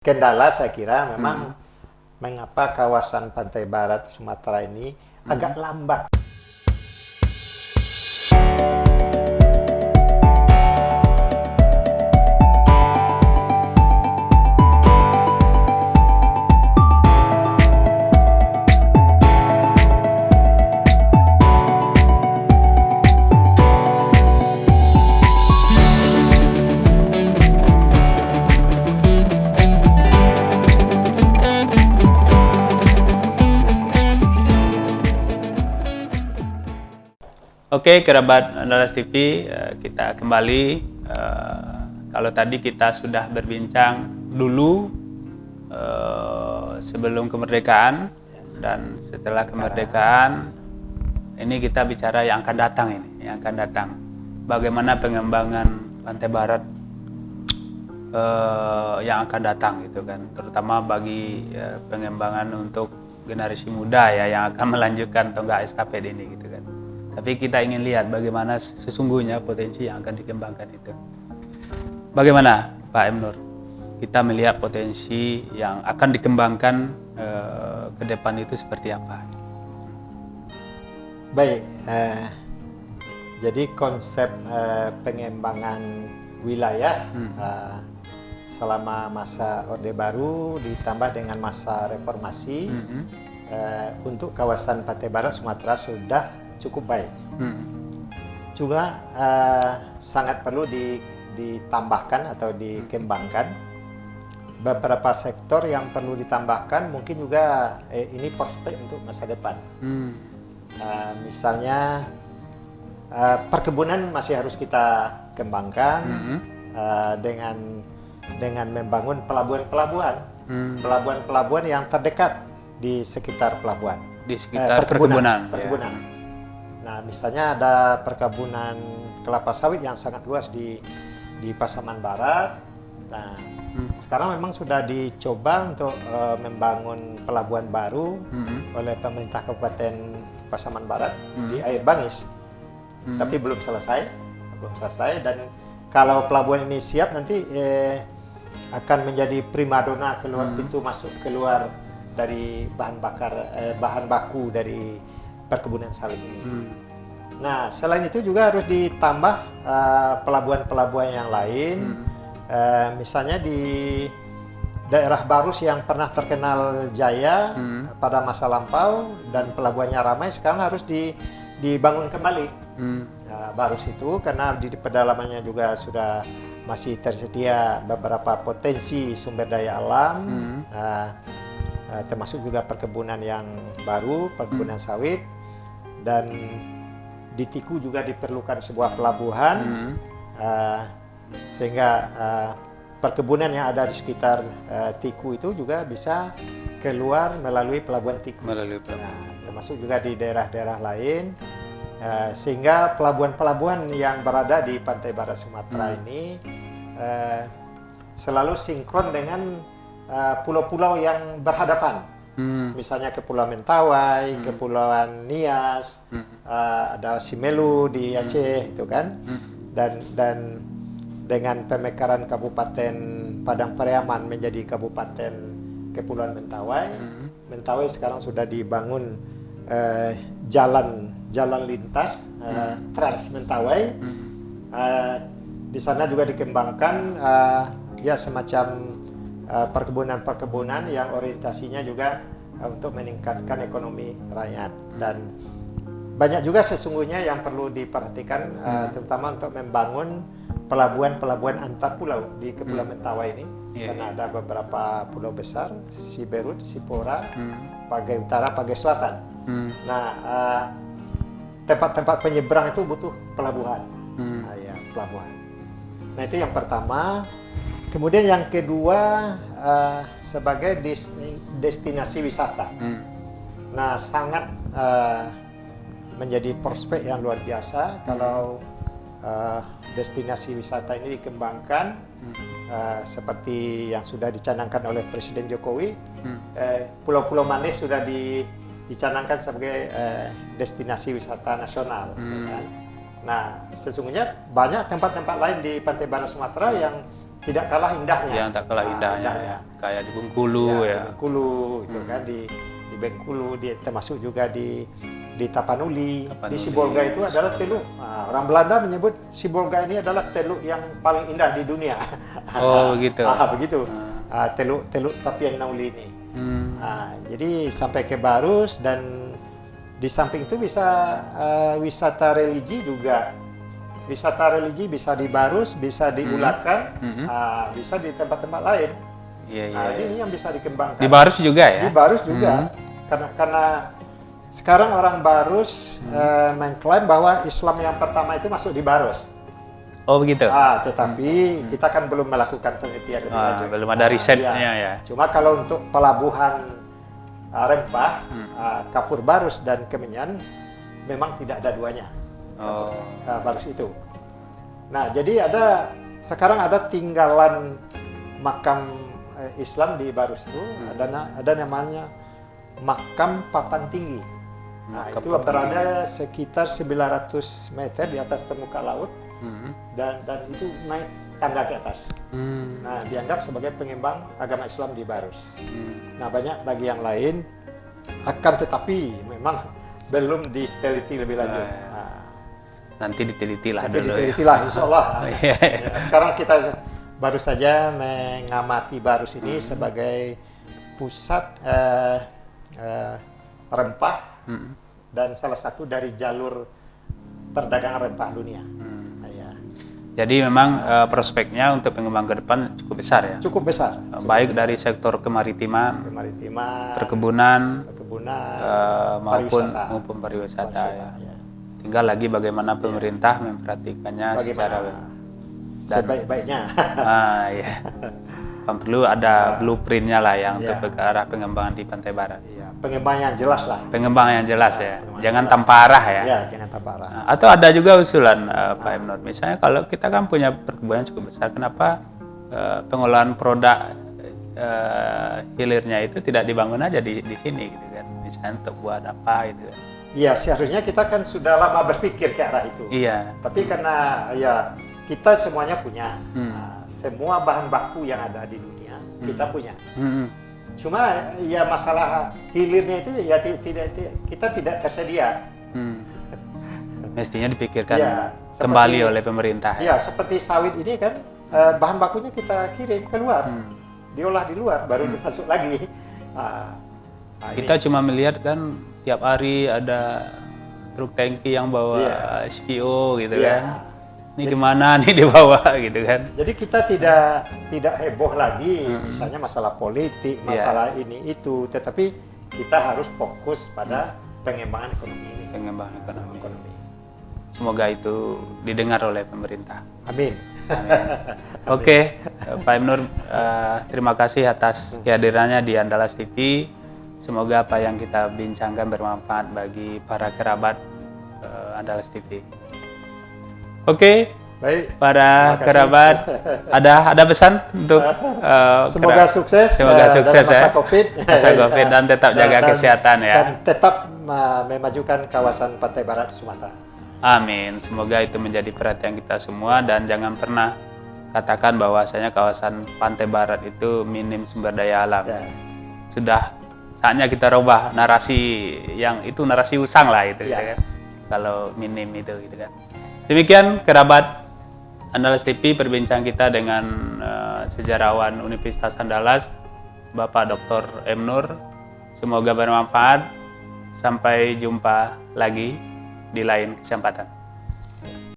kendala saya kira memang mengapa kawasan pantai barat Sumatera ini agak lambat. Oke, kerabat Andalas TV, kita kembali. Kalau tadi kita sudah berbincang dulu sebelum kemerdekaan dan setelah kemerdekaan, ini kita bicara yang akan datang ini, yang akan datang. Bagaimana pengembangan Pantai Barat yang akan datang gitu kan, terutama bagi pengembangan untuk generasi muda ya yang akan melanjutkan tonggak estafet ini gitu kan. Tapi kita ingin lihat bagaimana sesungguhnya potensi yang akan dikembangkan itu. Bagaimana Pak M. Nur? Kita melihat potensi yang akan dikembangkan ke depan itu seperti apa? Baik, jadi konsep pengembangan wilayah selama masa Orde Baru ditambah dengan masa reformasi untuk kawasan Pantai Barat Sumatera sudah cukup baik. Juga sangat perlu ditambahkan atau dikembangkan. Beberapa sektor yang perlu ditambahkan mungkin juga ini prospek untuk masa depan. Misalnya perkebunan masih harus kita kembangkan dengan membangun pelabuhan-pelabuhan yang terdekat di sekitar pelabuhan. Di sekitar perkebunan. Ya. Nah, misalnya ada perkebunan kelapa sawit yang sangat luas di Pasaman Barat. Nah, sekarang memang sudah dicoba untuk membangun pelabuhan baru oleh pemerintah Kabupaten Pasaman Barat di Air Bangis. Tapi belum selesai dan kalau pelabuhan ini siap nanti akan menjadi primadona keluar pintu masuk keluar dari bahan baku dari perkebunan sawit ini. Nah, selain itu juga harus ditambah pelabuhan-pelabuhan yang lain, misalnya di daerah Barus yang pernah terkenal jaya pada masa lampau dan pelabuhannya ramai, sekarang harus dibangun kembali. Barus itu karena di pedalamannya juga sudah masih tersedia beberapa potensi sumber daya alam, termasuk juga perkebunan yang baru, perkebunan sawit. Dan di Tiku juga diperlukan sebuah pelabuhan sehingga perkebunan yang ada di sekitar Tiku itu juga bisa keluar melalui pelabuhan Tiku. Termasuk juga di daerah-daerah lain sehingga pelabuhan-pelabuhan yang berada di Pantai Barat Sumatera ini selalu sinkron dengan pulau-pulau yang berhadapan. Misalnya Kepulauan Mentawai, Kepulauan Nias, ada Simelu di Aceh itu kan, dan dengan pemekaran Kabupaten Padang Pariaman menjadi Kabupaten Kepulauan Mentawai. Mentawai sekarang sudah dibangun jalan lintas Trans Mentawai. Di sana juga dikembangkan ya semacam perkebunan-perkebunan yang orientasinya juga untuk meningkatkan ekonomi rakyat. Dan banyak juga sesungguhnya yang perlu diperhatikan terutama untuk membangun pelabuhan-pelabuhan antar pulau di Kepulauan Mentawai ini karena ada beberapa pulau besar, Siberut, Sipora, Pagai Utara, Pagai Selatan. Nah, tempat-tempat penyeberang itu butuh pelabuhan. Pelabuhan. Nah, itu yang pertama. Kemudian yang kedua sebagai destinasi wisata. Nah, sangat menjadi prospek yang luar biasa kalau destinasi wisata ini dikembangkan seperti yang sudah dicanangkan oleh Presiden Jokowi. Pulau-Pulau Mandeh sudah dicanangkan sebagai destinasi wisata nasional. Nah, sesungguhnya banyak tempat-tempat lain di Pantai Barat Sumatera yang tidak kalah indahnya. Yang tak kalah indahnya ya. Kayak di Bengkulu ya. Di Bengkulu itu kan di Bengkulu, termasuk juga di Tapanuli. Di Sibolga itu adalah teluk. Orang Belanda menyebut Sibolga ini adalah teluk yang paling indah di dunia. Oh begitu. Begitu. Teluk Tapian Nauli ini. Jadi sampai ke Barus, dan di samping itu bisa wisata religi juga. Wisata religi bisa di Barus, bisa di Ulakan, bisa di tempat-tempat lain. Ini yang bisa dikembangkan. Di Barus juga ya? Di Barus juga. Karena sekarang orang Barus mengklaim bahwa Islam yang pertama itu masuk di Barus. Oh begitu. Tetapi kita kan belum melakukan penelitian lebih lanjut. Belum ada risetnya ya. Cuma kalau untuk pelabuhan rempah, Kapur Barus dan Kemenyan memang tidak ada duanya. Barus itu. Nah, jadi sekarang ada tinggalan makam Islam di Barus itu. Ada namanya Makam Papan Tinggi. Itu berada sekitar 900 meter di atas permukaan laut, dan itu naik tangga ke atas. Nah, dianggap sebagai pengembang agama Islam di Barus. Nah, banyak bagi yang lain, akan tetapi memang belum diteliti lebih lanjut. Nanti diteliti lah Nanti dulu. diteliti lah, insya Allah. Sekarang kita baru saja mengamati Barus ini sebagai pusat rempah dan salah satu dari jalur perdagangan rempah dunia. Jadi memang prospeknya untuk pengembangan ke depan cukup besar ya? Cukup besar. Baik dari sektor kemaritiman, perkebunan, maupun pariwisata. Ya. Tinggal lagi bagaimana pemerintah memperhatikannya secara sebaik-baiknya. Perlu ada blueprintnya lah ya untuk ke arah pengembangan di Pantai Barat. Pengembangan yang jelas lah. Pengembangan yang jelas ya. Jangan tanpa arah ya. Jangan tanpa arah. Atau ada juga usulan Pak Emnur, misalnya kalau kita kan punya perkebunan cukup besar, kenapa pengolahan produk hilirnya itu tidak dibangun aja di sini gitu kan? Misalnya untuk buat apa gitu kan? Iya, seharusnya kita kan sudah lama berpikir ke arah itu. Iya. Tapi karena kita semuanya punya, semua bahan baku yang ada di dunia kita punya. Cuma masalah hilirnya itu kita tidak tersedia. Mestinya dipikirkan kembali oleh pemerintah. Iya, seperti sawit ini kan bahan bakunya kita kirim keluar, diolah di luar, baru masuk lagi. Kita cuma melihat kan tiap hari ada truk tangki yang bawa SPO gitu kan. Ini gimana nih dibawa gitu kan. Jadi kita tidak heboh lagi misalnya masalah politik, masalah ini itu, tetapi kita harus fokus pada pengembangan ekonomi ini. Pengembangan ekonomi. Semoga itu didengar oleh pemerintah. Amin. Oke, Pak Emnur, terima kasih atas kehadirannya di Andalas TV. Semoga apa yang kita bincangkan bermanfaat bagi para kerabat Andalas TV. Oke, baik. Para kerabat, ada pesan untuk semoga sukses. Semoga sukses masa COVID. Masa COVID dan tetap jaga kesehatan ya. Dan tetap memajukan kawasan Pantai Barat Sumatera. Amin. Semoga itu menjadi perhatian kita semua dan jangan pernah katakan bahwasanya kawasan Pantai Barat itu minim sumber daya alam. Sudah saatnya kita rubah narasi yang itu narasi usang lah itu gitu kan. Kalau minim itu gitu kan. Demikian kerabat Andalas TV perbincang kita dengan sejarawan Universitas Andalas Bapak Dr. Emnur. Semoga bermanfaat. Sampai jumpa lagi di lain kesempatan.